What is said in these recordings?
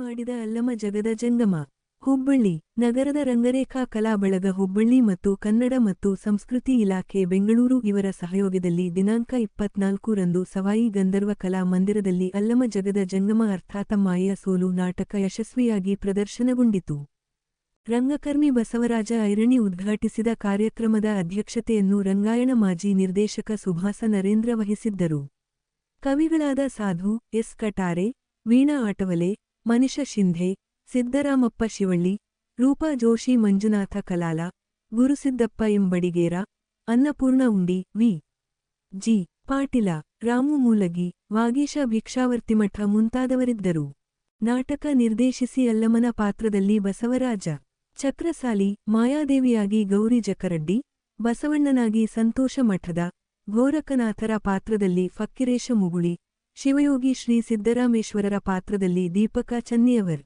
ಮಾಡಿದ ಅಲ್ಲಮ ಜಗದ ಜಂಗಮ. ಹುಬ್ಬಳ್ಳಿ ನಗರದ ರಂಗರೇಖಾ ಕಲಾ ಬಳಗ ಹುಬ್ಬಳ್ಳಿ ಮತ್ತು ಕನ್ನಡ ಮತ್ತು ಸಂಸ್ಕೃತಿ ಇಲಾಖೆ ಬೆಂಗಳೂರು ಇವರ ಸಹಯೋಗದಲ್ಲಿ ದಿನಾಂಕ 24ರಂದು ಸವಾಯಿ ಗಂಧರ್ವ ಕಲಾ ಮಂದಿರದಲ್ಲಿ ಅಲ್ಲಮ ಜಗದ ಜಂಗಮ ಅರ್ಥಾತ್ ಮಾಯೆಯ ಸೋಲು ನಾಟಕ ಯಶಸ್ವಿಯಾಗಿ ಪ್ರದರ್ಶನಗೊಂಡಿತು. ರಂಗಕರ್ಮಿ ಬಸವರಾಜ ಐರಣಿ ಉದ್ಘಾಟಿಸಿದ ಕಾರ್ಯಕ್ರಮದ ಅಧ್ಯಕ್ಷತೆಯನ್ನು ರಂಗಾಯಣ ಮಾಜಿ ನಿರ್ದೇಶಕ ಸುಭಾಸ ನರೇಂದ್ರ ವಹಿಸಿದ್ದರು. ಕವಿಗಳಾದ ಸಾಧು ಎಸ್ ಕಟಾರೆ, ವೀಣಾ ಆಟವಲೆ, ಮನಿಷ ಶಿಂಧೆ, ಸಿದ್ದರಾಮಪ್ಪ ಶಿವಳ್ಳಿ, ರೂಪಾ ಜೋಶಿ, ಮಂಜುನಾಥ ಕಲಾಲ, ಗುರುಸಿದ್ದಪ್ಪ ಎಂ ಬಡಿಗೇರ, ಅನ್ನಪೂರ್ಣ ಉಂಡಿ, ವಿ. ಜಿ. ಪಾಟೀಲ, ರಾಮು ಮೂಲಗಿ, ವಾಗೀಶ ಭಿಕ್ಷಾವರ್ತಿಮಠ ಮುಂತಾದವರಿದ್ದರು. ನಾಟಕ ನಿರ್ದೇಶಿಸಿ ಅಲ್ಲಮನ ಪಾತ್ರದಲ್ಲಿ ಬಸವರಾಜ ಚಕ್ರಸಾಲಿ, ಮಾಯಾದೇವಿಯಾಗಿ ಗೌರಿ ಜಕರಡ್ಡಿ, ಬಸವಣ್ಣನಾಗಿ ಸಂತೋಷ ಮಠದ, ಗೋರಖನಾಥರ ಪಾತ್ರದಲ್ಲಿ ಫಕ್ಕಿರೇಶ ಮುಗುಳಿ, ಶಿವಯೋಗಿ ಶ್ರೀ ಸಿದ್ದರಾಮೇಶ್ವರರ ಪಾತ್ರದಲ್ಲಿ ದೀಪಕ ಚನ್ನಿಯವರ್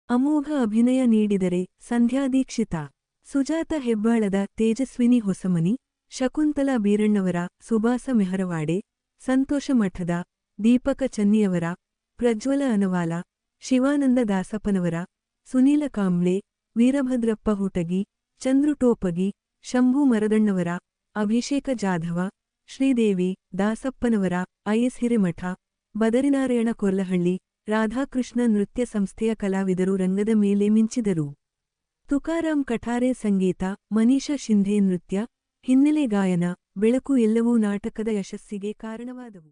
ಅಮೋಘ ಅಭಿನಯ ನೀಡಿದರೆ ಸಂಧ್ಯಾ ದೀಕ್ಷಿತಾ, ಸುಜಾತ ಹೆಬ್ಬಾಳದ, ತೇಜಸ್ವಿನಿ ಹೊಸಮನಿ, ಶಕುಂತಲಾ ಬೀರಣ್ಣವರ, ಸುಭಾಸ ಮೆಹರವಾಡೆ, ಸಂತೋಷ ಮಠದ, ದೀಪಕ ಚನ್ನಿಯವರ, ಪ್ರಜ್ವಲ ಅನವಾಲ, ಶಿವಾನಂದ ದಾಸಪ್ಪನವರ, ಸುನೀಲ ಕಾಂಬ್ಳೆ, ವೀರಭದ್ರಪ್ಪ ಹುಟಗಿ, ಚಂದ್ರು ಟೋಪಗಿ, ಶಂಭು ಮರದಣ್ಣವರ, ಅಭಿಷೇಕ ಜಾಧವ, ಶ್ರೀದೇವಿ, ದಾಸಪ್ಪನವರ, ಐಎಸ್ ಹಿರೇಮಠ, ಬದರಿನಾರಾಯಣ ಕೊರ್ಲಹಳ್ಳಿ, ರಾಧಾಕೃಷ್ಣ ನೃತ್ಯ ಸಂಸ್ಥೆಯ ಕಲಾವಿದರು ರಂಗದ ಮೇಲೆ ಮಿಂಚಿದರು. ತುಕಾರಾಮ್ ಕಠಾರೆ ಸಂಗೀತ, ಮನೀಷಾ ಶಿಂಧೆ ನೃತ್ಯ, ಹಿನ್ನೆಲೆ ಗಾಯನ, ಬೆಳಕು ಎಲ್ಲವೂ ನಾಟಕದ ಯಶಸ್ಸಿಗೆ ಕಾರಣವಾದವು.